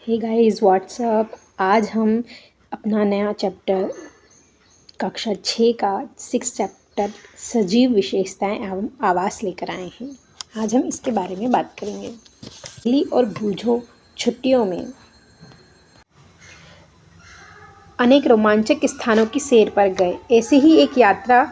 Hey guys what's up. आज हम अपना नया चैप्टर कक्षा 6 का 6 चैप्टर सजीव विशेषताएं एवं आवास लेकर आए हैं। आज हम इसके बारे में बात करेंगे। बिल्ली और बूझो छुट्टियों में अनेक रोमांचक स्थानों की सैर पर गए। ऐसे ही एक यात्रा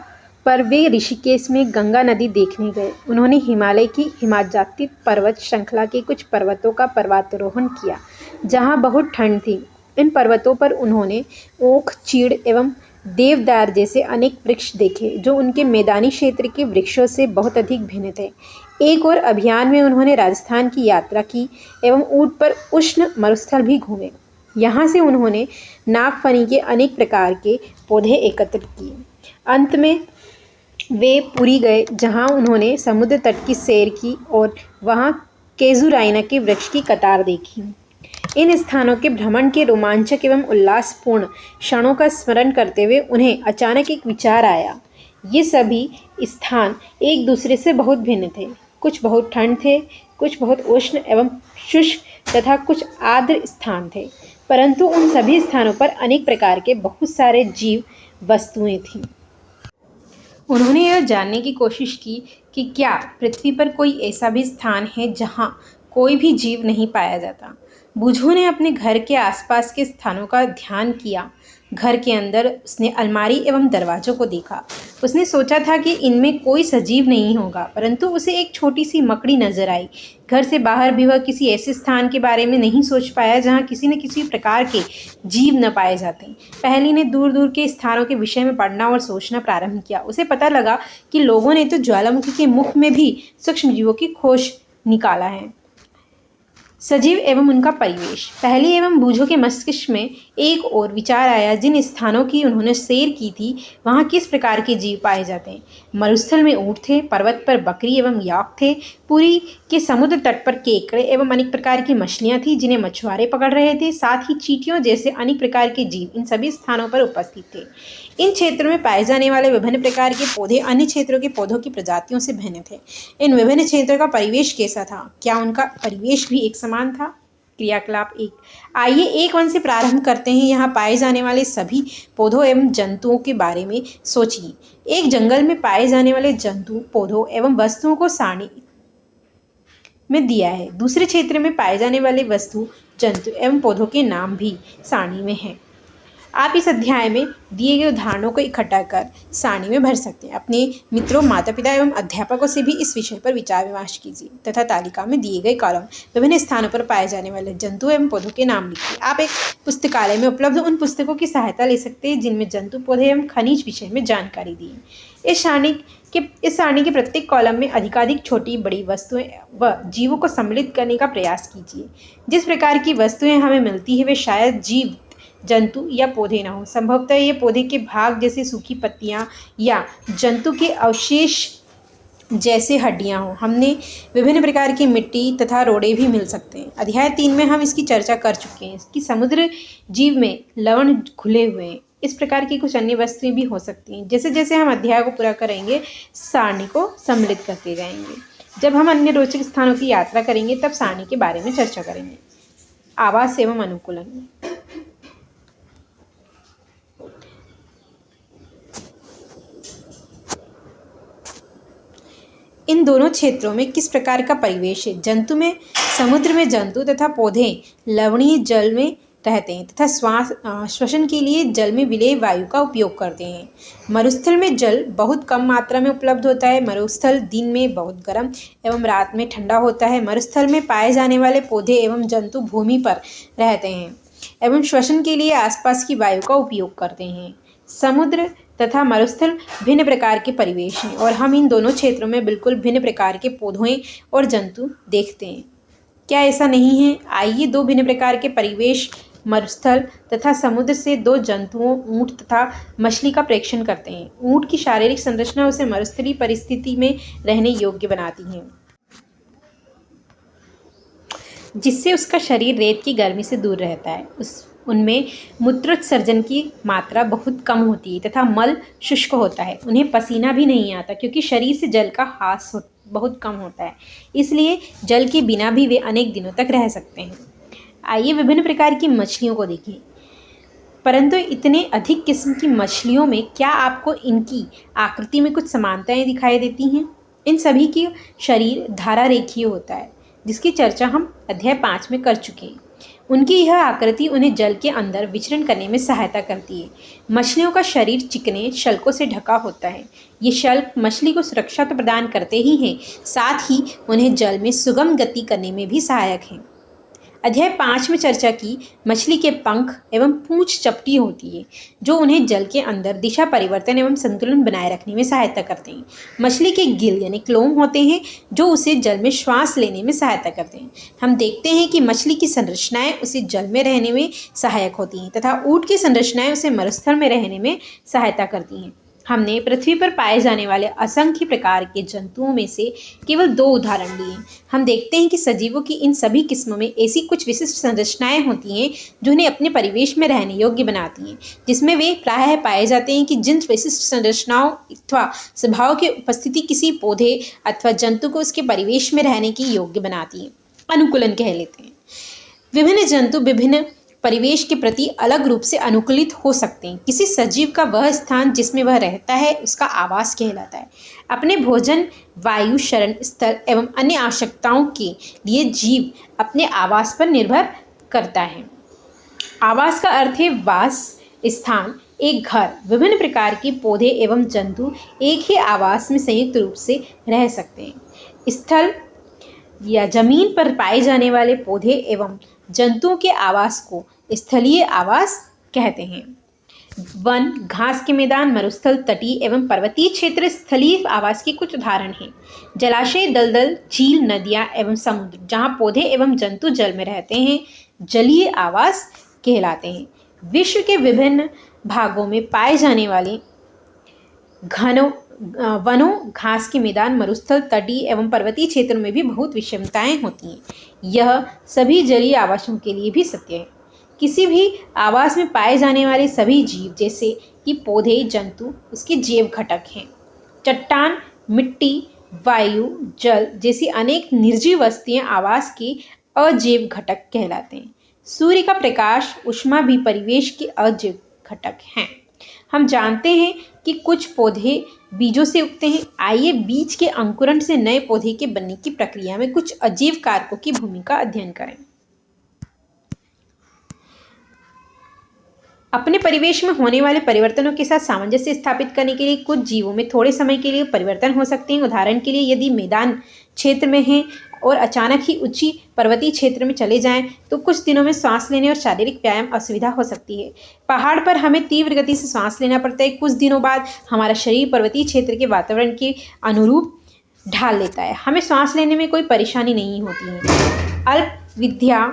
पर वे ऋषिकेश में गंगा नदी देखने गए। उन्होंने हिमालय की हिमाच्छादित पर्वत श्रृंखला के कुछ पर्वतों का पर्वतारोहण किया जहां बहुत ठंड थी। इन पर्वतों पर उन्होंने ओक, चीड़ एवं देवदार जैसे अनेक वृक्ष देखे जो उनके मैदानी क्षेत्र के वृक्षों से बहुत अधिक भिन्न थे। एक और अभियान में उन्होंने राजस्थान की यात्रा की एवं ऊंट पर उष्ण मरुस्थल भी घूमे। यहाँ से उन्होंने नागफनी के अनेक प्रकार के पौधे एकत्रित किए। अंत में वे पुरी गए जहाँ उन्होंने समुद्र तट की सैर की और वहाँ केजुराइना के वृक्ष की कतार देखी। इन स्थानों के भ्रमण के रोमांचक एवं उल्लासपूर्ण क्षणों का स्मरण करते हुए उन्हें अचानक एक विचार आया। ये सभी स्थान एक दूसरे से बहुत भिन्न थे। कुछ बहुत ठंड थे, कुछ बहुत उष्ण एवं शुष्क तथा कुछ आर्द्र स्थान थे, परंतु उन सभी स्थानों पर अनेक प्रकार के बहुत सारे जीव वस्तुएं थीं। उन्होंने यह जानने की कोशिश की कि क्या पृथ्वी पर कोई ऐसा भी स्थान है जहां कोई भी जीव नहीं पाया जाता। बूझो ने अपने घर के आसपास के स्थानों का ध्यान किया। घर के अंदर उसने अलमारी एवं दरवाज़ों को देखा। उसने सोचा था कि इनमें कोई सजीव नहीं होगा, परंतु उसे एक छोटी सी मकड़ी नजर आई। घर से बाहर भी वह किसी ऐसे स्थान के बारे में नहीं सोच पाया जहां किसी न किसी प्रकार के जीव न पाए जाते। पहली ने दूर दूर के स्थानों के विषय में पढ़ना और सोचना प्रारंभ किया। उसे पता लगा कि लोगों ने तो ज्वालामुखी के मुख में भी सूक्ष्म जीवों की खोज निकाला है। सजीव एवं उनका परिवेश। पहली एवं बूझो के मस्तिष्क में एक और विचार आया। जिन स्थानों की उन्होंने सैर की थी वहाँ किस प्रकार के जीव पाए जाते हैं। मरुस्थल में ऊँट थे, पर्वत पर बकरी एवं याक थे, पुरी के समुद्र तट पर केकड़े एवं अनेक प्रकार की मछलियाँ थीं जिन्हें मछुआरे पकड़ रहे थे। साथ ही चींटियों जैसे अनेक प्रकार के जीव इन सभी स्थानों पर उपस्थित थे। इन क्षेत्रों में पाए जाने वाले विभिन्न प्रकार के पौधे अन्य क्षेत्रों के पौधों की प्रजातियों से भिन्न थे। इन विभिन्न क्षेत्रों का परिवेश कैसा था? क्या उनका परिवेश भी एक समान था? क्रियाकलाप 1। आइए एक वन से प्रारंभ करते हैं। यहाँ पाए जाने वाले सभी पौधों एवं जंतुओं के बारे में सोचिए। एक जंगल में पाए जाने वाले जंतु, पौधों एवं वस्तुओं को सारणी में दिया है। दूसरे क्षेत्र में पाए जाने वाले वस्तु, जंतु एवं पौधों के नाम भी सारणी में हैं। आप इस अध्याय में दिए गए उदाहरणों को इकट्ठा कर सारणी में भर सकते हैं। अपने मित्रों, माता पिता एवं अध्यापकों से भी इस विषय पर विचार विमर्श कीजिए तथा तालिका में दिए गए कॉलम विभिन्न स्थानों पर पाए जाने वाले जंतु एवं पौधों के नाम लिखिए। आप एक पुस्तकालय में उपलब्ध उन पुस्तकों की सहायता ले सकते हैं जिनमें जंतु, पौधे एवं खनिज विषय में जानकारी दी है। इस सारणी के प्रत्येक कॉलम में अधिकाधिक छोटी बड़ी वस्तुएं व जीवों को सम्मिलित करने का प्रयास कीजिए। जिस प्रकार की वस्तुएं हमें मिलती है वे शायद जीव, जंतु या पौधे ना हो। संभवतः ये पौधे के भाग जैसे सूखी पत्तियां या जंतु के अवशेष जैसे हड्डियां हो। हमने विभिन्न प्रकार की मिट्टी तथा रोड़े भी मिल सकते हैं। अध्याय 3 में हम इसकी चर्चा कर चुके हैं कि समुद्र जीव में लवण घुले हुए हैं। इस प्रकार की कुछ अन्य वस्तुएं भी हो सकती हैं। जैसे जैसे हम अध्याय को पूरा करेंगे सारणी को सम्मिलित करते जाएंगे। जब हम अन्य रोचक स्थानों की यात्रा करेंगे तब सारणी के बारे में चर्चा करेंगे। आवास एवं अनुकूलन। इन दोनों क्षेत्रों में किस प्रकार का परिवेश है? जंतु में समुद्र में जंतु तथा पौधे लवणीय जल में रहते हैं तथा श्वसन के लिए जल में विलेय वायु का उपयोग करते हैं। मरुस्थल में जल बहुत कम मात्रा में उपलब्ध होता है। मरुस्थल दिन में बहुत गर्म एवं रात में ठंडा होता है। मरुस्थल में पाए जाने वाले पौधे एवं जंतु भूमि पर रहते हैं एवं श्वसन के लिए आसपास की वायु का उपयोग करते हैं। समुद्र तथा मरुस्थल भिन्न प्रकार के परिवेश हैं और हम इन दोनों क्षेत्रों में बिल्कुल भिन्न प्रकार के पौधों और जंतु देखते हैं। क्या ऐसा नहीं है? आइए दो भिन्न प्रकार के परिवेश मरुस्थल तथा समुद्र से दो जंतुओं, ऊंट तथा मछली का प्रेक्षण करते हैं। ऊंट की शारीरिक संरचना उसे मरुस्थलीय परिस्थिति में रहने योग्य बनाती है, जिससे उसका शरीर रेत की गर्मी से दूर रहता है। उनमें मूत्रोत्सर्जन की मात्रा बहुत कम होती है तथा मल शुष्क होता है। उन्हें पसीना भी नहीं आता क्योंकि शरीर से जल का ह्रास बहुत कम होता है। इसलिए जल के बिना भी वे अनेक दिनों तक रह सकते हैं। आइए विभिन्न प्रकार की मछलियों को देखें। परंतु इतने अधिक किस्म की मछलियों में क्या आपको इनकी आकृति में कुछ समानताएं दिखाई देती हैं? इन सभी की शरीर धारा रेखीय होता है, जिसकी चर्चा हम अध्याय 5 में कर चुके हैं। उनकी यह आकृति उन्हें जल के अंदर विचरण करने में सहायता करती है। मछलियों का शरीर चिकने शल्कों से ढका होता है। ये शल्क मछली को सुरक्षा तो प्रदान करते ही हैं, साथ ही उन्हें जल में सुगम गति करने में भी सहायक हैं। अध्याय 5 में चर्चा की मछली के पंख एवं पूंछ चपटी होती है, जो उन्हें जल के अंदर दिशा परिवर्तन एवं संतुलन बनाए रखने में सहायता करते हैं। मछली के गिल यानी क्लोम होते हैं, जो उसे जल में श्वास लेने में सहायता करते हैं। हम देखते हैं कि मछली की संरचनाएं उसे जल में रहने में सहायक होती हैं तथा ऊँट की संरचनाएं उसे मरुस्थल में रहने में सहायता करती हैं। हमने पृथ्वी पर पाए जाने वाले असंख्य प्रकार के जंतुओं में से केवल 2 उदाहरण लिए। हम देखते हैं कि सजीवों की इन सभी किस्मों में ऐसी कुछ विशिष्ट संरचनाएं होती हैं जो उन्हें अपने परिवेश में रहने योग्य बनाती हैं, जिसमें वे प्रायः पाए जाते हैं कि जिन विशिष्ट संरचनाओं अथवा स्वभाव की उपस्थिति किसी पौधे अथवा जंतु को उसके परिवेश में रहने की योग्य बनाती है, अनुकूलन कह लेते हैं। विभिन्न जंतु विभिन्न परिवेश के प्रति अलग रूप से अनुकूलित हो सकते हैं। किसी सजीव का वह स्थान जिसमें वह रहता है उसका आवास कहलाता है। अपने भोजन, वायु, शरण स्थल एवं अन्य आवश्यकताओं के लिए जीव अपने आवास पर निर्भर करता है। आवास का अर्थ है वास स्थान, एक घर। विभिन्न प्रकार के पौधे एवं जंतु एक ही आवास में संयुक्त रूप से रह सकते हैं। स्थल या जमीन पर पाए जाने वाले पौधे एवं जंतुओं के आवास को स्थलीय आवास कहते हैं। वन, घास के मैदान, मरुस्थल, तटीय एवं पर्वतीय क्षेत्र स्थलीय आवास के कुछ उदाहरण हैं। जलाशय, दलदल, झील, नदियाँ एवं समुद्र, जहाँ पौधे एवं जंतु जल में रहते हैं, जलीय आवास कहलाते हैं। विश्व के विभिन्न भागों में पाए जाने वाले वनों, घास के मैदान, मरुस्थल, तटीय एवं पर्वतीय क्षेत्रों में भी बहुत विषमताएं होती हैं। यह सभी जलीय आवासों के लिए भी सत्य है। किसी भी आवास में पाए जाने वाले सभी जीव जैसे कि पौधे, जंतु उसके जैव घटक हैं। चट्टान, मिट्टी, वायु, जल जैसी अनेक निर्जीव वस्तुएं आवास के अजैव घटक कहलाते हैं। सूर्य का प्रकाश, ऊष्मा भी परिवेश के अजैव घटक हैं। हम जानते हैं कि कुछ पौधे बीजों से उगते हैं। आइए बीज के अंकुरण से नए पौधे के बनने की प्रक्रिया में कुछ अजीव कारकों की भूमिका अध्ययन करें। अपने परिवेश में होने वाले परिवर्तनों के साथ सामंजस्य स्थापित करने के लिए कुछ जीवों में थोड़े समय के लिए परिवर्तन हो सकते हैं। उदाहरण के लिए यदि मैदान क्षेत्र में हैं और अचानक ही ऊंची पर्वतीय क्षेत्र में चले जाएं तो कुछ दिनों में सांस लेने और शारीरिक व्यायाम असुविधा हो सकती है। पहाड़ पर हमें तीव्र गति से सांस लेना पड़ता है। कुछ दिनों बाद हमारा शरीर पर्वतीय क्षेत्र के वातावरण के अनुरूप ढाल लेता है। हमें सांस लेने में कोई परेशानी नहीं होती है। अल्प विद्या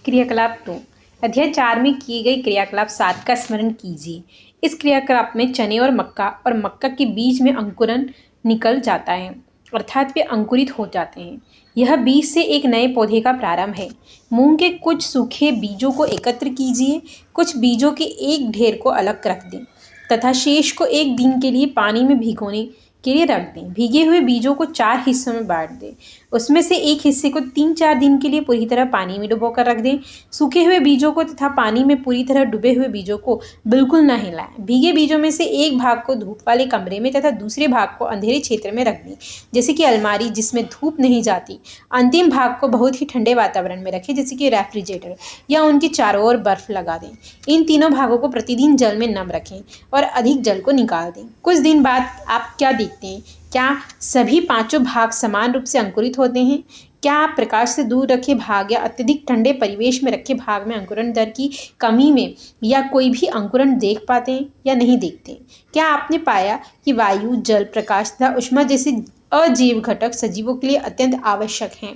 क्रियाकलाप 2, अध्याय 4 में किए गए क्रियाकलाप 7 का स्मरण कीजिए। इस क्रियाकलाप में चने और मक्का के बीज में अंकुरन निकल जाता है, अर्थात वे अंकुरित हो जाते हैं। यह बीज से एक नए पौधे का प्रारंभ है। मूंग के कुछ सूखे बीजों को एकत्र कीजिए, कुछ बीजों के एक ढेर को अलग रख दें तथा शेष को एक दिन के लिए पानी में भिगोने के लिए रख दें। भीगे हुए बीजों को 4 हिस्सों में बांट दें। उसमें से एक हिस्से को 3-4 दिन के लिए पूरी तरह पानी में डुबोकर रख दें। सूखे हुए बीजों को तथा पानी में पूरी तरह डूबे हुए बीजों को बिल्कुल न हिलाएं। भीगे बीजों में से एक भाग को धूप वाले कमरे में तथा दूसरे भाग को अंधेरे क्षेत्र में रख दें, जैसे कि अलमारी जिसमें धूप नहीं जाती। अंतिम भाग को बहुत ही ठंडे वातावरण में रखें, जैसे कि रेफ्रिजरेटर, या उनके चारों ओर बर्फ लगा दें। इन तीनों भागों को प्रतिदिन जल में नम रखें और अधिक जल को निकाल दें। कुछ दिन बाद आप क्या देखते हैं? क्या सभी 5 भाग समान रूप से अंकुरित होते हैं? क्या आप प्रकाश से दूर रखे भाग या अत्यधिक ठंडे परिवेश में रखे भाग में अंकुरण दर की कमी में या कोई भी अंकुरण देख पाते हैं या नहीं देखते? क्या आपने पाया कि वायु, जल, प्रकाश तथा ऊष्मा जैसे अजीव घटक सजीवों के लिए अत्यंत आवश्यक हैं?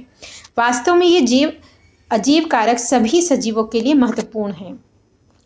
वास्तव में ये अजीव कारक सभी सजीवों के लिए महत्वपूर्ण हैं।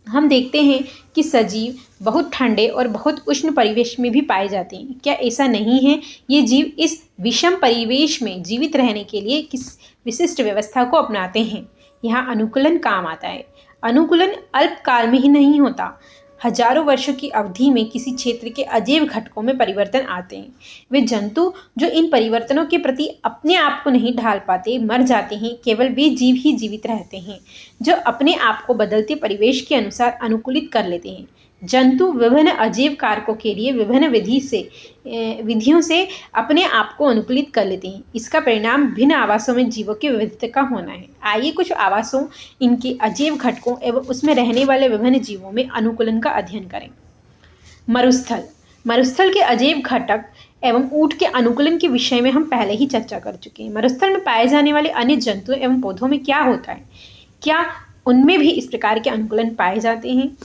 हम देखते हैं कि सजीव बहुत ठंडे और बहुत उष्ण परिवेश में भी पाए जाते हैं। क्या ऐसा नहीं है? ये जीव इस विषम परिवेश में जीवित रहने के लिए किस विशिष्ट व्यवस्था को अपनाते हैं। यहाँ अनुकूलन काम आता है। अनुकूलन अल्पकाल में ही नहीं होता। हजारों वर्षों की अवधि में किसी क्षेत्र के अजैव घटकों में परिवर्तन आते हैं। वे जंतु जो इन परिवर्तनों के प्रति अपने आप को नहीं ढाल पाते मर जाते हैं। केवल वे जीव ही जीवित रहते हैं जो अपने आप को बदलते परिवेश के अनुसार अनुकूलित कर लेते हैं। जंतु विभिन्न अजैव कारकों के लिए विभिन्न विधियों से अपने आप को अनुकूलित कर लेते हैं। इसका परिणाम भिन्न आवासों में जीवों की विविधता का होना है। आइए कुछ आवासों, इनके अजैव घटकों एवं उसमें रहने वाले विभिन्न जीवों में अनुकूलन का अध्ययन करें। मरुस्थल। मरुस्थल के अजैव घटक एवं ऊंट के अनुकूलन के विषय में हम पहले ही चर्चा कर चुके हैं। मरुस्थल में पाए जाने वाले अन्य जंतुओं एवं पौधों में क्या होता है? क्या उनमें भी इस प्रकार के अनुकूलन पाए जाते हैं?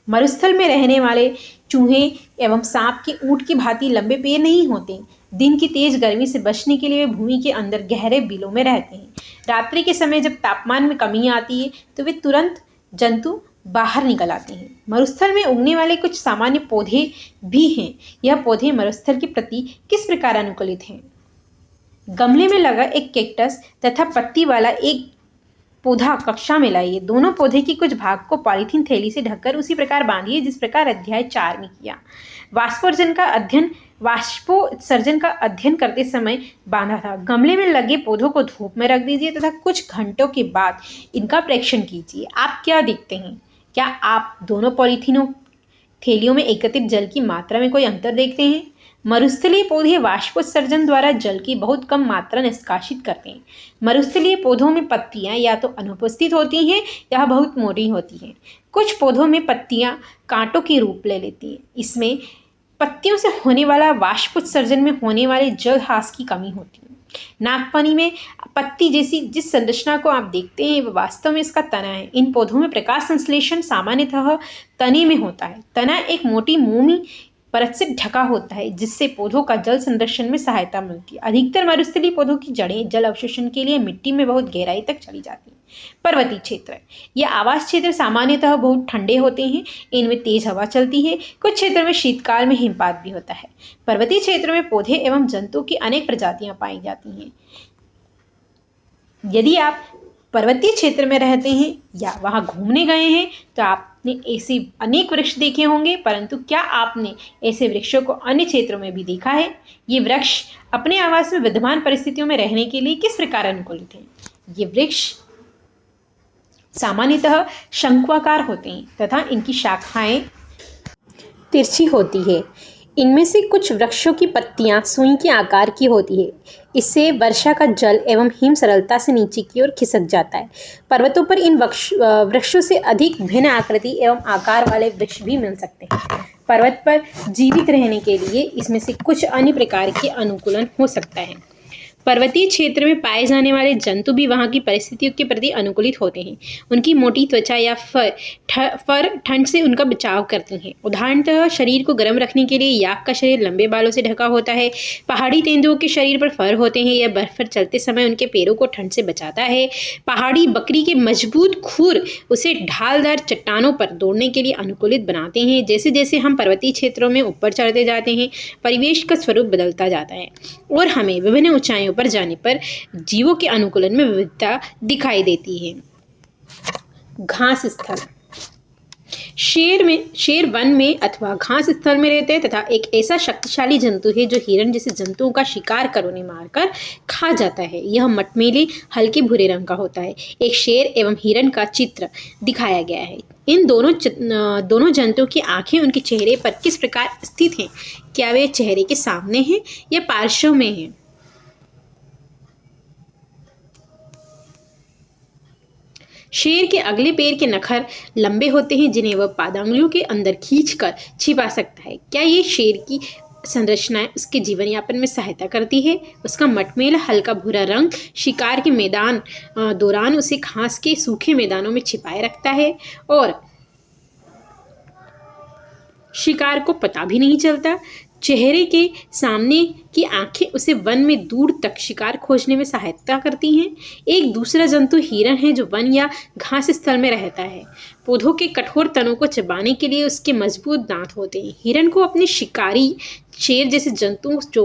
मरुस्थल में रहने वाले चूहे एवं सांप के ऊंट की भांति लंबे पैर नहीं होते। दिन की तेज गर्मी से बचने के लिए वे भूमि के अंदर गहरे बिलों में रहते हैं। रात्रि के समय जब तापमान में कमी आती है तो वे तुरंत जंतु बाहर निकल आते हैं। मरुस्थल में उगने वाले कुछ सामान्य पौधे भी हैं। यह पौधे मरुस्थल के प्रति किस प्रकार अनुकूलित हैं? गमले में लगा एक कैक्टस तथा पत्ती वाला एक पौधा कक्षा में लाइए। दोनों पौधे की कुछ भाग को पॉलीथीन थैली से ढककर उसी प्रकार बांधिए जिस प्रकार अध्याय 4 में किया। वाष्पोत्सर्जन का अध्ययन करते समय बांधा था। गमले में लगे पौधों को धूप में रख दीजिए तथा कुछ घंटों के बाद इनका परीक्षण कीजिए। आप क्या देखते हैं? क्या आप दोनों पॉलीथीनों थैलियों में एकत्रित जल की मात्रा में कोई अंतर देखते हैं? मरुस्थलीय पौधे वाष्पोत्सर्जन द्वारा जल की बहुत कम मात्रा निष्कासित करते हैं। मरुस्थलीय पौधों में पत्तियां या तो अनुपस्थित होती हैं या बहुत मोटी होती हैं। कुछ पौधों में पत्तियां कांटों की रूप ले लेती हैं। इसमें पत्तियों से होने वाला वाष्पोत्सर्जन में होने वाले जल ह्रास की कमी होती है। नागफनी में पत्ती जैसी जिस संरचना को आप देखते हैं वह वास्तव में इसका तना है। इन पौधों में प्रकाश संश्लेषण सामान्यतः तने में होता है। तना एक मोटी मोमी परत से ढका होता है जिससे पौधों का जल संरक्षण में सहायता मिलती है। अधिकतर मरुस्थलीय पौधों की जड़ें जल अवशोषण के लिए मिट्टी में बहुत गहराई तक चली जाती हैं। पर्वतीय क्षेत्र। यह आवास क्षेत्र सामान्यतः बहुत ठंडे होते हैं। इनमें तेज हवा चलती है। कुछ क्षेत्रों में शीतकाल में हिमपात भी होता है। पर्वतीय क्षेत्रों में पौधे एवं जंतुओं की अनेक प्रजातियां पाई जाती हैं। यदि आप पर्वतीय क्षेत्र में रहते हैं या वहां घूमने गए हैं तो आपने ऐसे अनेक वृक्ष देखे होंगे, परंतु क्या आपने ऐसे वृक्षों को अन्य क्षेत्रों में भी देखा है? ये वृक्ष अपने आवास में विद्यमान परिस्थितियों में रहने के लिए किस प्रकार अनुकूलित हैं? ये वृक्ष सामान्यतः शंक्वाकार होते हैं तथा इनकी शाखाएं तिरछी होती है। इनमें से कुछ वृक्षों की पत्तियां सुई के आकार की होती है। इससे वर्षा का जल एवं हिम सरलता से नीचे की ओर खिसक जाता है। पर्वतों पर इन वृक्षों से अधिक भिन्न आकृति एवं आकार वाले वृक्ष भी मिल सकते हैं। पर्वत पर जीवित रहने के लिए इसमें से कुछ अन्य प्रकार के अनुकूलन हो सकता है। पर्वतीय क्षेत्र में पाए जाने वाले जंतु भी वहाँ की परिस्थितियों के प्रति अनुकूलित होते हैं। उनकी मोटी त्वचा या फर ठंड से उनका बचाव करती हैं। उदाहरणतः शरीर को गर्म रखने के लिए याक का शरीर लंबे बालों से ढका होता है। पहाड़ी तेंदुओं के शरीर पर फर होते हैं। यह बर्फ पर चलते समय उनके पैरों को ठंड से बचाता है। पहाड़ी बकरी के मजबूत खुर उसे ढालदार चट्टानों पर दौड़ने के लिए अनुकूलित बनाते हैं। जैसे जैसे हम पर्वतीय क्षेत्रों में ऊपर चढ़ते जाते हैं परिवेश का स्वरूप बदलता जाता है और हमें विभिन्न ऊंचाइयों पर जाने पर जीवों के अनुकूलन में विविधता दिखाई देती है। घास स्थल। शेर वन में अथवा घास स्थल में रहते हैं तथा एक ऐसा शक्तिशाली जंतु है जो हिरण जैसे जंतुओं का शिकार कर उन्हें मारकर खा जाता है। यह मटमैले हल्के भूरे रंग का होता है। एक शेर एवं हिरण का चित्र दिखाया गया है। इन दोनों जंतुओं की आंखें उनके चेहरे पर किस प्रकार स्थित हैं? क्या वे चेहरे के सामने हैं या पार्श्व में हैं? शेर के अगले पैर के नखर लंबे होते हैं जिन्हें वह पादांगुलियों के अंदर खींचकर छिपा सकता है। क्या ये शेर की संरचनाएं उसके जीवन यापन में सहायता करती है? उसका मटमैला हल्का भूरा रंग शिकार के मैदान दौरान उसे घास के सूखे मैदानों में छिपाए रखता है और शिकार को पता भी नहीं चलता। चेहरे के सामने की आंखें उसे वन में दूर तक शिकार खोजने में सहायता करती हैं। एक दूसरा जंतु हिरण है जो वन या घास स्थल में रहता है। पौधों के कठोर तनों को चबाने के लिए उसके मजबूत दांत होते हैं। हिरन को अपने शिकारी शेर जैसे जंतु जो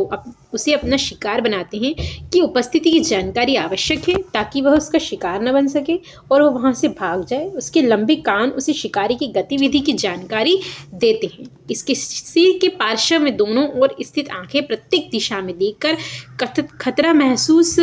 उसे अपना शिकार बनाते हैं की उपस्थिति की जानकारी आवश्यक है ताकि वह उसका शिकार न बन सके और वह वहां से भाग जाए। उसके लंबे कान उसे शिकारी की गतिविधि की जानकारी देते हैं। इसके सिर के पार्श्व में दोनों ओर स्थित आंखें प्रत्येक दिशा में देखकर खतरा महसूस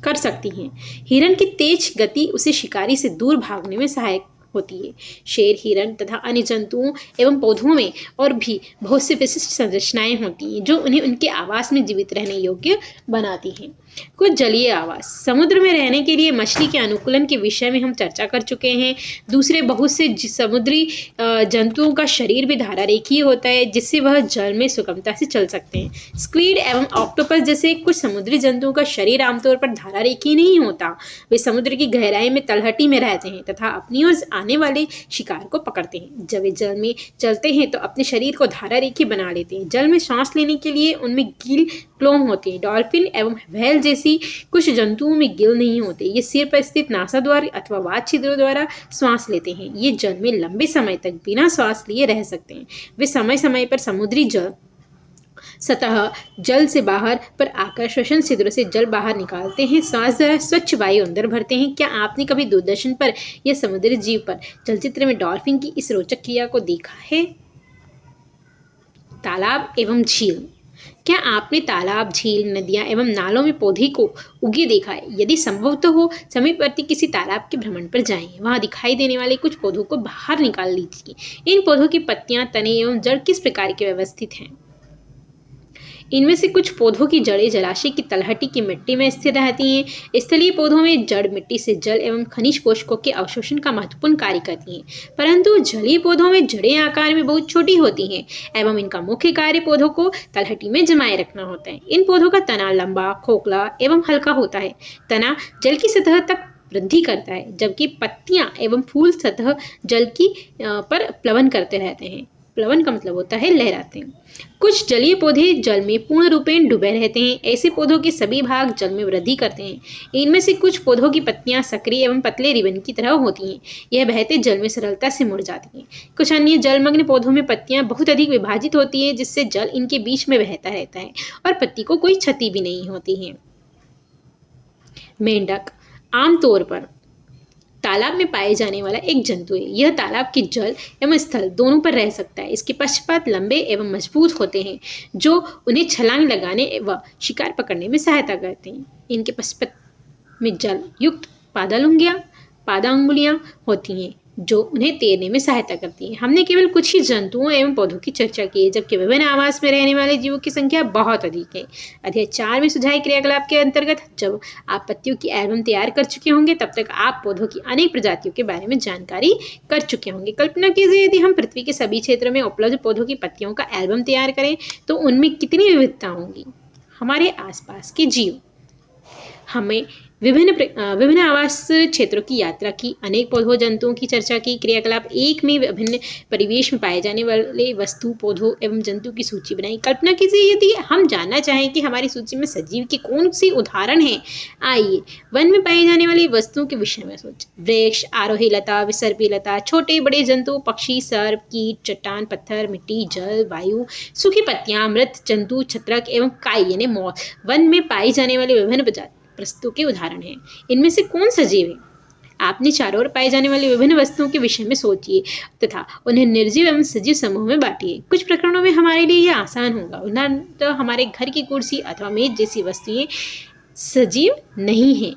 कर सकती हैं। हिरन की तेज गति उसे शिकारी से दूर भागने में सहायक होती है। शेर, हिरन तथा अन्य जंतुओं एवं पौधों में और भी बहुत सी विशिष्ट संरचनाएं होती हैं जो उन्हें उनके आवास में जीवित रहने योग्य बनाती हैं। कुछ जलीय आवास। समुद्र में रहने के लिए मछली के अनुकूलन के विषय में हम चर्चा कर चुके हैं। दूसरे बहुत से समुद्री जंतुओं का शरीर भी धारारेखीय होता है जिससे वह जल में सुगमता से चल सकते हैं। स्क्विड एवं ऑक्टोपस जैसे कुछ समुद्री जंतुओं का शरीर आमतौर पर धारारेखीय नहीं होता। वे समुद्र की गहराई में तलहटी में रहते हैं तथा अपनी ओर आने वाले शिकार को पकड़ते हैं। जब वे जल में चलते हैं तो अपने शरीर को धारारेखीय बना लेते हैं। जल में सांस लेने के लिए उनमें गिल क्लोम होते हैं। डॉल्फिन एवं व्हेल जैसी कुछ जंतुओं में गिल नहीं होते। ये सिर पर स्थित नासाद्वार अथवा वात छिद्रों द्वारा श्वास लेते हैं। ये जल में लंबे समय तक बिना श्वास लिए रह सकते हैं। वे समय समय पर समुद्री जल सतह जल से बाहर पर आकर श्वसन छिद्रों से जल बाहर निकालते हैं। श्वास द्वारा स्वच्छ वायु अंदर भरते हैं। क्या आपने कभी दूरदर्शन पर या समुद्री जीव पर चलचित्र में डॉल्फिन की इस रोचक क्रिया को देखा है? तालाब एवं झील। क्या आपने तालाब, झील, नदियां एवं नालों में पौधे को उगे देखा है? यदि संभव तो हो समीपवर्ती किसी तालाब के भ्रमण पर जाएं। वहां दिखाई देने वाले कुछ पौधों को बाहर निकाल लीजिए। इन पौधों की पत्तियां, तने एवं जड़ किस प्रकार के व्यवस्थित हैं? इनमें से कुछ पौधों की जड़ें जलाशय की तलहटी की मिट्टी में स्थिर रहती हैं। स्थलीय पौधों में जड़ मिट्टी से जल एवं खनिज पोषकों के अवशोषण का महत्वपूर्ण कार्य करती हैं, परंतु जलीय पौधों में जड़ें आकार में बहुत छोटी होती हैं एवं इनका मुख्य कार्य पौधों को तलहटी में जमाए रखना होता है। इन पौधों का तना लंबा, खोखला एवं हल्का होता है। तना जल की सतह तक वृद्धि करता है जबकि पत्तियां एवं फूल सतह जल की पर प्लवन करते रहते हैं। प्लवन का मतलब होता है लहराते हैं। कुछ जलीय पौधे जल में पूर्ण रूपेण डूबे रहते हैं। ऐसे पौधों के सभी भाग जल में वृद्धि करते हैं। इनमें से कुछ पौधों की पत्तियां सक्रिय एवं पतले रिबन की तरह होती हैं। यह बहते जल में सरलता से मुड़ जाती हैं। कुछ अन्य जलमग्न पौधों में पत्तियां बहुत अधिक विभाजित होती हैं जिससे जल इनके बीच में बहता रहता है और पत्ती को कोई क्षति भी नहीं होती है। मेंढक आमतौर पर तालाब में पाए जाने वाला एक जंतु है। यह तालाब के जल एवं स्थल दोनों पर रह सकता है। इसके पश्चात लंबे एवं मजबूत होते हैं जो उन्हें छलांग लगाने व शिकार पकड़ने में सहायता करते हैं। इनके पश्चात में जल युक्त पादांगुलियां होती हैं जो उन्हें तैरने में सहायता करती हैं। हमने केवल कुछ ही जंतुओं एवं पौधों की चर्चा की है जबकि विभिन्न आवास में रहने वाले जीवों की संख्या बहुत अधिक है। अध्याय 4 में सुझाए क्रियाकलाप के अंतर्गत जब आप पत्तियों की एल्बम तैयार कर चुके होंगे तब तक आप पौधों की अनेक प्रजातियों के बारे में जानकारी कर चुके होंगे। कल्पना कीजिए यदि हम पृथ्वी के सभी क्षेत्र में उपलब्ध पौधों की पत्तियों का एल्बम तैयार करें तो उनमें कितनी विविधता होंगी। हमारे आसपास के जीव। हमें विभिन्न आवास क्षेत्रों की यात्रा की, अनेक पौधों जंतुओं की चर्चा की। क्रियाकलाप 1 में विभिन्न परिवेश में पाए जाने वाले वस्तु, पौधों एवं जंतु की सूची बनाई। कल्पना कीजिए यदि हम जानना चाहें कि हमारी सूची में सजीव के कौन से उदाहरण हैं। आइए वन में पाई जाने वाली वस्तुओं के विषय में सोचें। वृक्ष, आरोही लता, विसर्पी लता, छोटे बड़े जंतु, पक्षी, सर्प, कीट, चट्टान, पत्थर, मिट्टी, जल, वायु, सूखी पत्तियां, मृत जंतु, छत्रक एवं काई यानी मौत वन में पाई जाने वाली विभिन्न वस्तुओं के उदाहरण हैं। इनमें से कौन सजीव है? आपने चारों ओर पाई जाने वाली विभिन्न वस्तुओं के विषय में सोचिए तथा उन्हें निर्जीव एवं सजीव समूह में बांटिए। कुछ प्रकरणों में हमारे लिए यह आसान होगा। उदाहरणतः हमारे घर की कुर्सी अथवा मेज जैसी वस्तुएं सजीव नहीं हैं।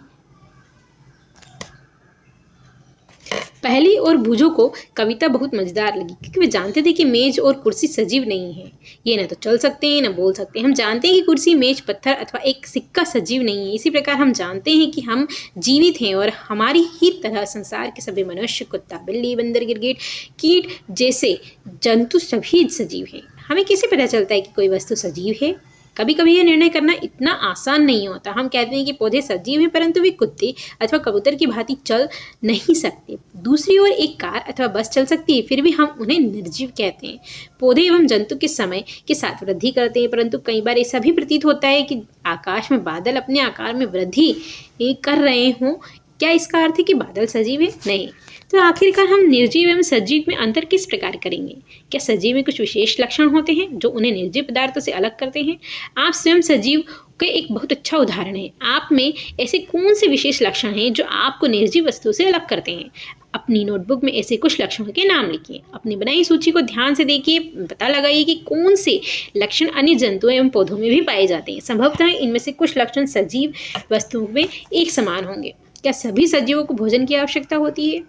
पहली और भुजों को कविता बहुत मजेदार लगी क्योंकि वे जानते थे कि मेज और कुर्सी सजीव नहीं है। ये न तो चल सकते हैं न बोल सकते हैं। हम जानते हैं कि कुर्सी, मेज, पत्थर अथवा एक सिक्का सजीव नहीं है। इसी प्रकार हम जानते हैं कि हम जीवित हैं और हमारी ही तरह संसार के सभी मनुष्य, कुत्ता, बिल्ली, बंदर, गिरगिट, कीट जैसे जंतु सभी सजीव हैं। हमें कैसे पता चलता है कि कोई वस्तु सजीव है? कभी कभी यह निर्णय करना इतना आसान नहीं होता। हम कहते हैं कि पौधे सजीव हैं परंतु वे कुत्ते अथवा कबूतर की भांति चल नहीं सकते। दूसरी ओर एक कार अथवा बस चल सकती है फिर भी हम उन्हें निर्जीव कहते हैं। पौधे एवं जंतु के समय के साथ वृद्धि करते हैं परंतु कई बार ऐसा भी प्रतीत होता है कि आकाश में बादल अपने आकार में वृद्धि कर रहे हों। क्या इसका अर्थ है कि बादल सजीव है? नहीं। तो आखिरकार हम निर्जीव एवं सजीव में अंतर किस प्रकार करेंगे? क्या सजीव में कुछ विशेष लक्षण होते हैं जो उन्हें निर्जीव पदार्थों से अलग करते हैं? आप स्वयं सजीव के एक बहुत अच्छा उदाहरण है। आप में ऐसे कौन से विशेष लक्षण हैं जो आपको निर्जीव वस्तु से अलग करते हैं? अपनी नोटबुक में ऐसे कुछ लक्षणों के नाम लिखिए। अपनी बनाई सूची को ध्यान से देखिए, पता लगाइए कि कौन से लक्षण अन्य जंतुओं एवं पौधों में भी पाए जाते हैं। संभवतः इनमें से कुछ लक्षण सजीव वस्तुओं में एक समान होंगे। क्या सभी सजीवों को भोजन की आवश्यकता होती है?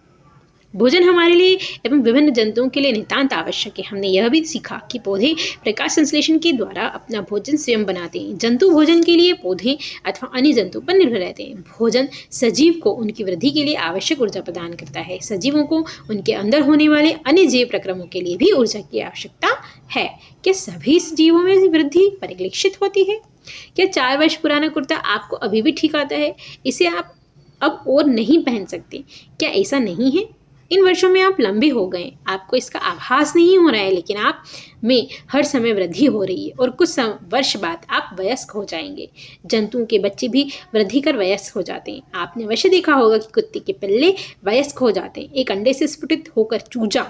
भोजन हमारे लिए एवं विभिन्न जंतुओं के लिए नितांत आवश्यक है। हमने यह भी सीखा कि पौधे प्रकाश संश्लेषण के द्वारा अपना भोजन स्वयं बनाते हैं। जंतु भोजन के लिए पौधे अथवा अन्य जंतु पर निर्भर रहते हैं। भोजन सजीव को उनकी वृद्धि के लिए आवश्यक ऊर्जा प्रदान करता है। सजीवों को उनके अंदर होने वाले अन्य जीव प्रक्रमों के लिए भी ऊर्जा की आवश्यकता है। क्या सभी जीवों में वृद्धि परिलक्षित होती है? क्या 4 वर्ष पुराना कुर्ता आपको अभी भी ठीक आता है? इसे आप अब और नहीं पहन सकते? क्या ऐसा नहीं है? इन वर्षों में आप लंबे हो गए, आपको इसका आभास नहीं हो रहा है, लेकिन आप में हर समय वृद्धि हो रही है और कुछ वर्ष बाद आप वयस्क हो जाएंगे। जंतुओं के बच्चे भी वृद्धि कर वयस्क हो जाते हैं। आपने अवश्य देखा होगा कि कुत्ते के पिल्ले वयस्क हो जाते हैं। एक अंडे से स्फुटित होकर चूजा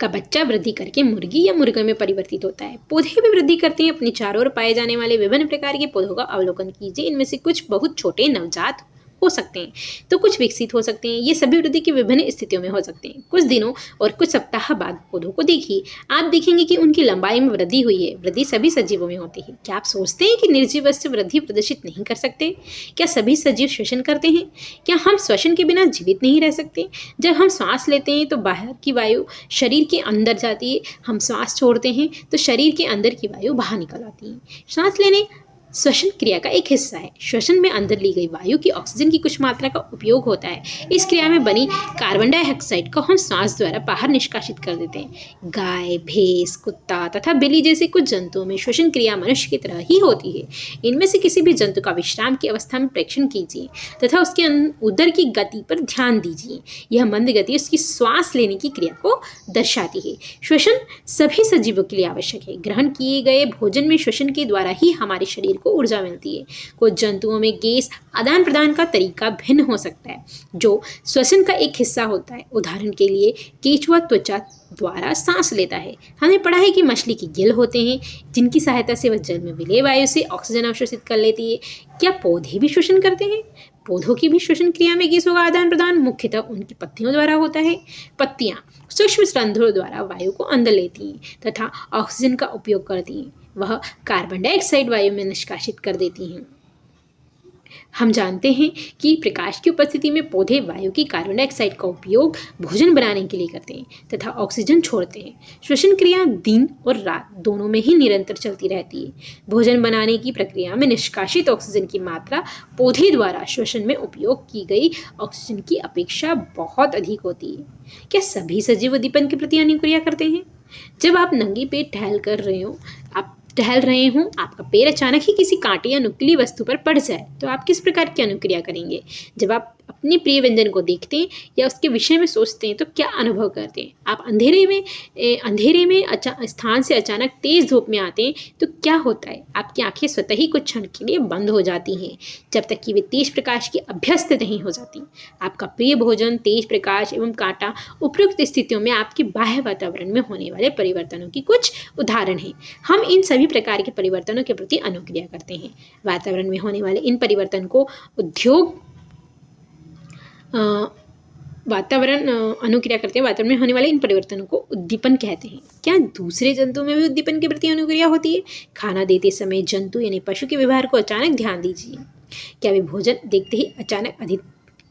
का बच्चा वृद्धि करके मुर्गी या मुर्गे में परिवर्तित होता है। पौधे भी वृद्धि करते हैं। अपने चारों ओर पाए जाने वाले विभिन्न प्रकार के पौधों का अवलोकन कीजिए। इनमें से कुछ बहुत छोटे नवजात हो सकते हैं तो कुछ विकसित हो सकते हैं। ये सभी वृद्धि की विभिन्न स्थितियों में हो सकते हैं। कुछ दिनों और कुछ सप्ताह बाद पौधों को देखिए, आप देखेंगे कि उनकी लंबाई में वृद्धि हुई है। वृद्धि सभी सजीवों में होती है। क्या आप सोचते हैं कि निर्जीव वस्तु वृद्धि प्रदर्शित नहीं कर सकते? क्या सभी सजीव श्वसन करते हैं? क्या हम श्वसन के बिना जीवित नहीं रह सकते? जब हम सांस लेते हैं तो बाहर की वायु शरीर के अंदर जाती है। हम सांस छोड़ते हैं तो शरीर के अंदर की वायु बाहर निकल आती है। सांस लेने श्वसन क्रिया का एक हिस्सा है। श्वसन में अंदर ली गई वायु की ऑक्सीजन की कुछ मात्रा का उपयोग होता है। इस क्रिया में बनी कार्बन डाइऑक्साइड को हम सांस द्वारा बाहर निष्कासित कर देते हैं। गाय, भैंस, कुत्ता तथा बिल्ली जैसे कुछ जंतुओं में श्वसन क्रिया मनुष्य की तरह ही होती है। इनमें से किसी भी जंतु का विश्राम की अवस्था में परीक्षण कीजिए तथा उसके उदर की गति पर ध्यान दीजिए। यह मंद गति उसकी श्वास लेने की क्रिया को दर्शाती है। श्वसन सभी सजीवों के लिए आवश्यक है। ग्रहण किए गए भोजन में श्वसन के द्वारा ही हमारे शरीर को ऊर्जा मिलती है। कुछ जंतुओं में गैस आदान प्रदान का तरीका भिन्न हो सकता है जो श्वसन का एक हिस्सा होता है। उदाहरण के लिए केंचुआ त्वचा द्वारा सांस लेता है। हमने पढ़ा है कि मछली के गिल होते हैं जिनकी सहायता से वह जल में विलेय वायु से ऑक्सीजन अवशोषित कर लेती है। क्या पौधे भी श्वसन करते हैं? पौधों की भी श्वसन क्रिया में गैसों का आदान प्रदान मुख्यतः उनकी पत्तियों द्वारा होता है। पत्तियां सूक्ष्म रंध्रों द्वारा वायु को अंदर लेती हैं तथा ऑक्सीजन का उपयोग करती हैं। वह कार्बन डाइऑक्साइड वायु में निष्कासित कर देती हैं। हम जानते हैं कि प्रकाश की उपस्थिति में पौधे वायु की कार्बन डाइऑक्साइड का उपयोग भोजन बनाने के लिए करते हैं तथा ऑक्सीजन छोड़ते हैं। श्वसन क्रिया दिन और रात दोनों में ही निरंतर चलती रहती है। भोजन बनाने की प्रक्रिया में निष्कासित ऑक्सीजन की मात्रा पौधे द्वारा श्वसन में उपयोग की गई ऑक्सीजन की अपेक्षा बहुत अधिक होती है। क्या सभी सजीव उद्दीपन के प्रति अनुक्रिया करते हैं? जब आप नंगे पेट टहल रहे हों, आपका पैर अचानक ही किसी कांटे या नुकीली वस्तु पर पड़ जाए तो आप किस प्रकार की अनुक्रिया करेंगे? जब आप अपने प्रिय व्यंजन को देखते हैं या उसके विषय में सोचते हैं तो क्या अनुभव करते हैं? आप अंधेरे में स्थान से अचानक तेज धूप में आते हैं तो क्या होता है? आपकी आंखें स्वतः ही कुछ क्षण के लिए बंद हो जाती हैं जब तक कि वे तेज प्रकाश की अभ्यस्त नहीं हो जाती। आपका प्रिय भोजन, तेज प्रकाश एवं कांटा उपयुक्त स्थितियों में आपके बाह्य वातावरण में होने वाले परिवर्तनों की कुछ उदाहरण हैं। हम इन सभी प्रकार के परिवर्तनों के प्रति अनुक्रिया करते हैं। वातावरण में होने वाले इन परिवर्तन को वातावरण में होने वाले इन परिवर्तनों को उद्दीपन कहते हैं। क्या दूसरे जंतुओं में भी उद्दीपन के प्रति अनुक्रिया होती है? खाना देते समय जंतु यानी पशु के व्यवहार को अचानक ध्यान दीजिए। क्या वे भोजन देखते ही अचानक अधिक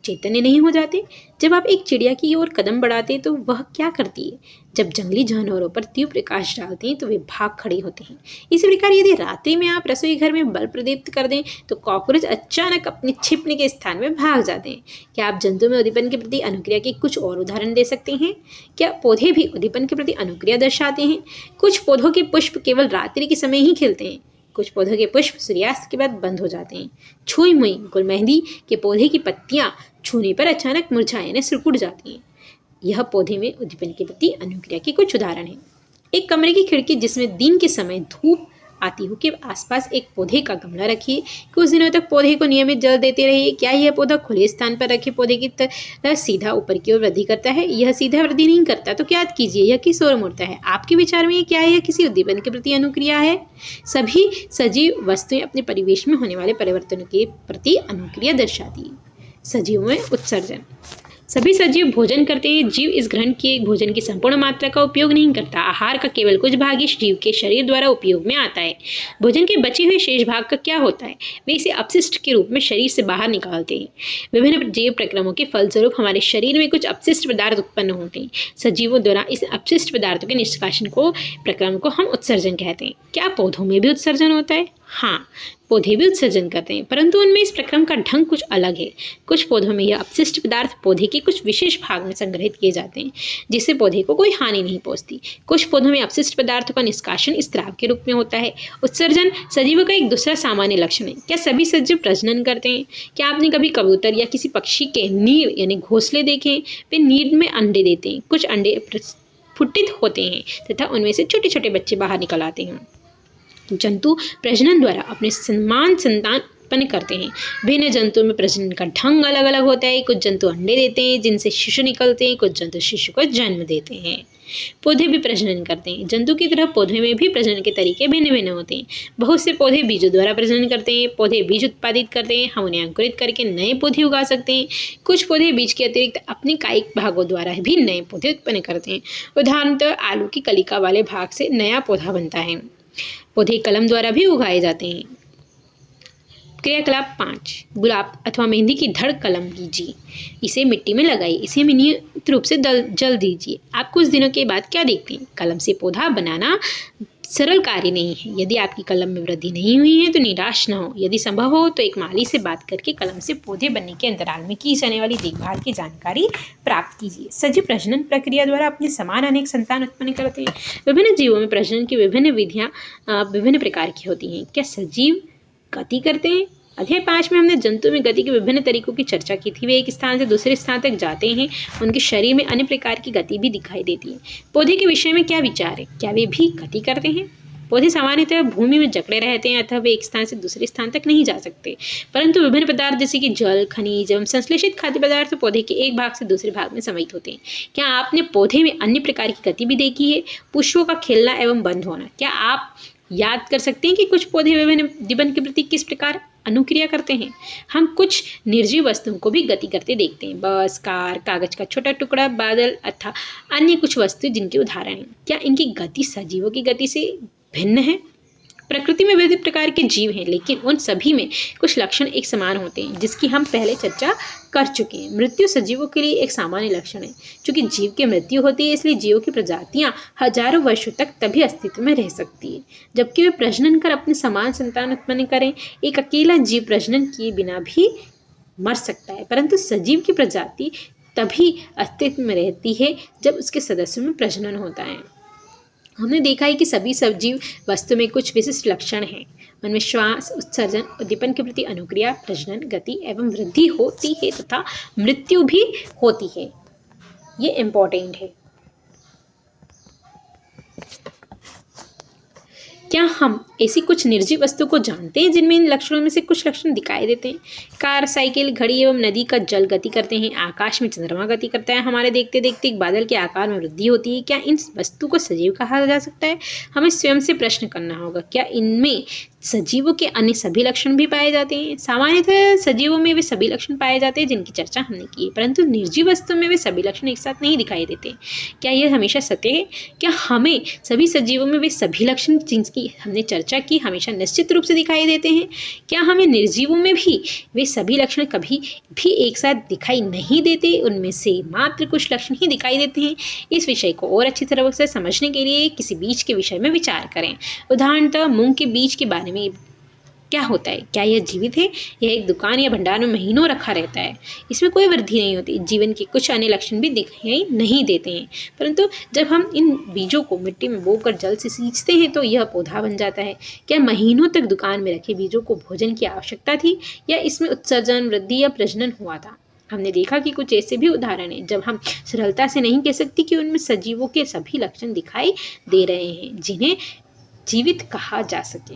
चैतन्य नहीं हो जाते? जब आप एक चिड़िया की ओर कदम बढ़ाते तो वह क्या करती है? जब जंगली जानवरों पर तीव्र प्रकाश डालते हैं तो वे भाग खड़े होते हैं। इसी प्रकार यदि रात्रि में आप रसोई घर में बल्ब प्रदीप्त कर दें तो कॉकरोच अचानक अपने छिपने के स्थान में भाग जाते हैं। क्या आप जंतु में उद्दीपन के प्रति अनुक्रिया के कुछ और उदाहरण दे सकते हैं? क्या पौधे भी उद्दीपन के प्रति अनुक्रिया दर्शाते हैं? कुछ पौधों के पुष्प केवल रात्रि के समय ही खिलते हैं। कुछ पौधों के पुष्प सूर्यास्त के बाद बंद हो जाते हैं। छुई मुई गुलमेहंदी के पौधे की पत्तियां छूने पर अचानक मुरझाने यानी सिकुड़ जाती हैं। यह पौधे में उद्दीपन के प्रति अनुक्रिया के कुछ उदाहरण हैं। एक कमरे की खिड़की जिसमें दिन के समय धूप आती हूँ कि आसपास एक पौधे का गमला रखिए, कुछ दिनों तक पौधे को नियमित जल देते रहिए। क्या यह पौधा खुले स्थान पर रखे पौधे की तरह सीधा ऊपर की ओर वृद्धि करता है? यह सीधा वृद्धि नहीं करता, तो क्या कीजिए, यह किस ओर मुड़ता है? आपके विचार में क्या यह किसी उद्दीपन के प्रति अनुक्रिया है? सभी सजीव वस्तुएं अपने परिवेश में होने वाले परिवर्तनों के प्रति अनुक्रिया दर्शाती है। सजीवों में उत्सर्जन। सभी सजीव भोजन करते हैं। जीव इस ग्रहण किए भोजन की संपूर्ण मात्रा का उपयोग नहीं करता। आहार का केवल कुछ भाग इस जीव के शरीर द्वारा उपयोग में आता है। भोजन के बचे हुए शेष भाग का क्या होता है? वे इसे अपशिष्ट के रूप में शरीर से बाहर निकालते हैं। विभिन्न जैव प्रक्रमों के फलस्वरूप हमारे शरीर में कुछ अपशिष्ट पदार्थ उत्पन्न होते हैं। सजीवों द्वारा इस अपशिष्ट पदार्थों के निष्कासन को प्रक्रम को हम उत्सर्जन कहते हैं। क्या पौधों में भी उत्सर्जन होता है? हाँ, पौधे भी उत्सर्जन करते हैं, परंतु उनमें इस प्रक्रम का ढंग कुछ अलग है। कुछ पौधों में यह अपशिष्ट पदार्थ पौधे के कुछ विशेष भाग में संग्रहित किए जाते हैं, जिससे पौधे को कोई हानि नहीं पहुंचती। कुछ पौधों में अपशिष्ट पदार्थों का निष्कासन इस स्राव के रूप में होता है। उत्सर्जन सजीवों का एक दूसरा सामान्य लक्षण है। क्या सभी सजीव प्रजनन करते हैं? क्या आपने कभी कबूतर या किसी पक्षी के नीड यानी घोंसले देखे? वे नीड में अंडे देते हैं। कुछ अंडे फुटित होते हैं तथा उनमें से छोटे छोटे बच्चे बाहर निकल आते हैं। जंतु प्रजनन द्वारा अपने समान संतान उत्पन्न करते हैं। भिन्न जंतुओं में प्रजनन का ढंग अलग अलग होता है। कुछ जंतु अंडे देते हैं जिनसे शिशु निकलते हैं, कुछ जंतु शिशु को जन्म देते हैं। पौधे भी प्रजनन करते हैं। जंतु की तरह पौधे में भी प्रजनन के तरीके भिन्न भिन्न होते हैं। बहुत से पौधे बीजों द्वारा प्रजनन करते हैं। पौधे बीज उत्पादित करते हैं। हम उन्हें अंकुरित करके नए पौधे उगा सकते हैं। कुछ पौधे बीज के अतिरिक्त अपने कायिक भागों द्वारा भी नए पौधे उत्पन्न करते हैं। उदाहरणतः आलू की कलिका वाले भाग से नया पौधा बनता है। पौधे कलम द्वारा भी उगाए जाते हैं। क्रियाकलाप 5, गुलाब अथवा मेहंदी की धड़ कलम कीजिए। इसे मिट्टी में लगाइए। इसे नियमित रूप से जल दीजिए। आप कुछ दिनों के बाद क्या देखते हैं? कलम से पौधा बनाना सरल कार्य नहीं है। यदि आपकी कलम में वृद्धि नहीं हुई है तो निराश न हो। यदि संभव हो तो एक माली से बात करके कलम से पौधे बनने के अंतराल में की जाने वाली देखभाल की जानकारी प्राप्त कीजिए। सजीव प्रजनन प्रक्रिया द्वारा अपने समान अनेक संतान उत्पन्न करते हैं। विभिन्न जीवों में प्रजनन की विभिन्न विधियाँ विभिन्न प्रकार की होती हैं। क्या सजीव गति करते हैं? अध्याय 5 में हमने जंतु में गति के विभिन्न तरीकों की चर्चा की थी। वे एक स्थान से दूसरे स्थान तक जाते हैं। उनके शरीर में अन्य प्रकार की गति भी दिखाई देती है। पौधे के विषय में क्या विचार है? क्या वे भी गति करते हैं? पौधे सामान्यतः भूमि में जकड़े रहते हैं, अतः वे एक स्थान से दूसरे स्थान तक नहीं जा सकते, परंतु विभिन्न पदार्थ जैसे कि जल, खनिज एवं संश्लेषित खाद्य पदार्थ पौधे के एक भाग से दूसरे भाग में समाहित होते हैं। क्या आपने पौधे में अन्य प्रकार की गति भी देखी है? पुष्पों का खिलना एवं बंद होना। क्या आप याद कर सकते हैं कि कुछ पौधे विभिन्न दिबन के प्रति किस प्रकार अनुक्रिया करते हैं? हम कुछ निर्जीव वस्तुओं को भी गति करते देखते हैं। बस, कार, कागज का छोटा टुकड़ा, बादल अथवा अन्य कुछ वस्तु जिनके उदाहरण हैं। क्या इनकी गति सजीवों की गति से भिन्न है? प्रकृति में विविध प्रकार के जीव हैं, लेकिन उन सभी में कुछ लक्षण एक समान होते हैं, जिसकी हम पहले चर्चा कर चुके हैं। मृत्यु सजीवों के लिए एक सामान्य लक्षण है। चूंकि जीव की मृत्यु होती है, इसलिए जीवों की प्रजातियां हजारों वर्षों तक तभी अस्तित्व में रह सकती है जबकि वे प्रजनन कर अपने समान संतान उत्पन्न करें। एक अकेला जीव प्रजनन किए बिना भी मर सकता है, परंतु सजीव की प्रजाति तभी अस्तित्व में रहती है जब उसके सदस्यों में प्रजनन होता है। हमने देखा है कि सभी सजीव वस्तु में कुछ विशिष्ट लक्षण हैं। उनमें श्वास, उत्सर्जन, उद्दीपन के प्रति अनुक्रिया, प्रजनन, गति एवं वृद्धि होती है तथा मृत्यु भी होती है। ये इम्पोर्टेंट है। क्या हम ऐसी कुछ निर्जीव वस्तु को जानते हैं जिनमें इन लक्षणों में से कुछ लक्षण दिखाई देते हैं? कार, साइकिल, घड़ी एवं नदी का जल गति करते हैं। आकाश में चंद्रमा गति करता है। हमारे देखते देखते एक बादल के आकार में वृद्धि होती है। क्या इन वस्तु को सजीव कहा जा सकता है? हमें स्वयं से प्रश्न करना होगा, क्या इनमें सजीवों के अन्य सभी लक्षण भी पाए जाते हैं? सामान्यतः सजीवों में वे सभी लक्षण पाए जाते हैं जिनकी चर्चा हमने की, परंतु निर्जीव वस्तु में वे सभी लक्षण एक साथ नहीं दिखाई देते। क्या यह हमेशा सत्य है? क्या हमें सभी सजीवों में वे सभी लक्षण जिनकी हमने चर्चा की हमेशा निश्चित रूप से दिखाई देते हैं? क्या हमें निर्जीवों में भी वे सभी लक्षण कभी भी एक साथ दिखाई नहीं देते? उनमें से मात्र कुछ लक्षण ही दिखाई देते हैं। इस विषय को और अच्छी तरह से समझने के लिए किसी बीज के विषय में विचार करें। उदाहरणतः मूंग के बीज के बारे में क्या होता है? क्या यह जीवित है? यह एक दुकान या भंडार में महीनों रखा रहता है। इसमें कोई वृद्धि नहीं होती। जीवन के कुछ अन्य लक्षण भी दिखाई नहीं देते हैं, परंतु जब हम इन बीजों को मिट्टी में बोकर जल से सींचते हैं तो यह पौधा बन जाता है। क्या महीनों तक दुकान में रखे बीजों को भोजन की आवश्यकता थी या इसमें उत्सर्जन, वृद्धि या प्रजनन हुआ था? हमने देखा कि कुछ ऐसे भी उदाहरण हैं जब हम सरलता से नहीं कह सकते कि उनमें सजीवों के सभी लक्षण दिखाई दे रहे हैं जीवित कहा जा सके।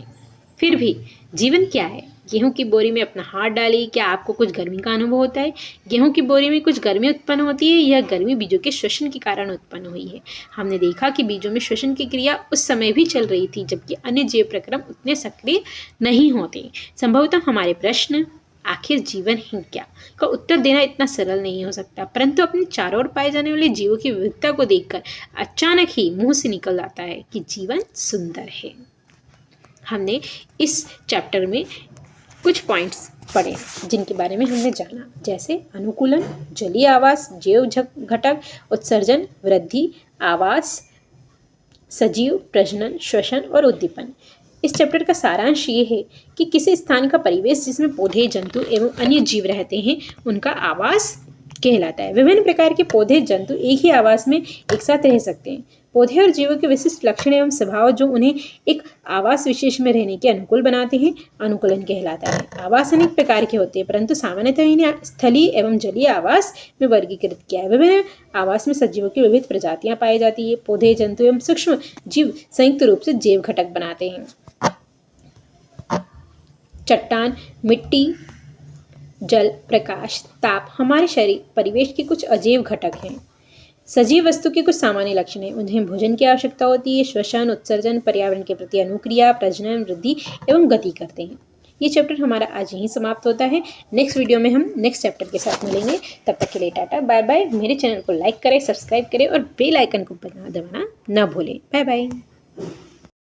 फिर भी जीवन क्या है? गेहूं की बोरी में अपना हाथ डालिए, क्या आपको कुछ गर्मी का अनुभव होता है? गेहूं की बोरी में कुछ गर्मी उत्पन्न होती है। यह गर्मी बीजों के श्वसन के कारण उत्पन्न हुई है। हमने देखा कि बीजों में श्वसन की क्रिया उस समय भी चल रही थी जबकि अन्य जैव प्रक्रम उतने सक्रिय नहीं होते। संभवतः हमारे प्रश्न आखिर जीवन है क्या का उत्तर देना इतना सरल नहीं हो सकता, परंतु अपने चारों ओर पाए जाने वाले जीवों की विविधता को देखकर अचानक ही मुंह से निकल आता है कि जीवन सुंदर है। हमने इस चैप्टर में कुछ पॉइंट्स पढ़े जिनके बारे में हमने जाना, जैसे अनुकूलन, जलीय आवास, जैव घटक, उत्सर्जन, वृद्धि, आवास, सजीव, प्रजनन, श्वसन और उद्दीपन। इस चैप्टर का सारांश ये है कि किसी स्थान का परिवेश जिसमें पौधे, जंतु एवं अन्य जीव रहते हैं उनका आवास कहलाता है। विभिन्न प्रकार के पौधे, जंतु एक ही आवास में एक साथ रह सकते हैं। पौधे और जीवों के विशिष्ट लक्षण एवं स्वभाव जो उन्हें एक आवास विशेष में रहने के अनुकूल बनाते हैं अनुकूलन कहलाता है। आवास अनेक प्रकार के होते हैं, परंतु सामान्यतः इन्हें स्थलीय एवं जलीय आवास में वर्गीकृत किया है। विभिन्न आवास में सजीवों की विविध प्रजातियां पाई जाती है। पौधे, जंतु एवं सूक्ष्म जीव संयुक्त रूप से जैव घटक बनाते हैं। चट्टान, मिट्टी, जल, प्रकाश, ताप हमारे शरीर परिवेश के कुछ अजैव घटक हैं। सजीव वस्तु के कुछ सामान्य लक्षण हैं। उन्हें भोजन की आवश्यकता होती है। श्वसन, उत्सर्जन, पर्यावरण के प्रति अनुक्रिया, प्रजनन, वृद्धि एवं गति करते हैं। ये चैप्टर हमारा आज यहीं समाप्त होता है। नेक्स्ट वीडियो में हम नेक्स्ट चैप्टर के साथ मिलेंगे। तब तक के लिए टाटा, बाय बाय। मेरे चैनल को लाइक करें, सब्सक्राइब करें और बेल आइकन को दबाना ना भूलें। Bye bye.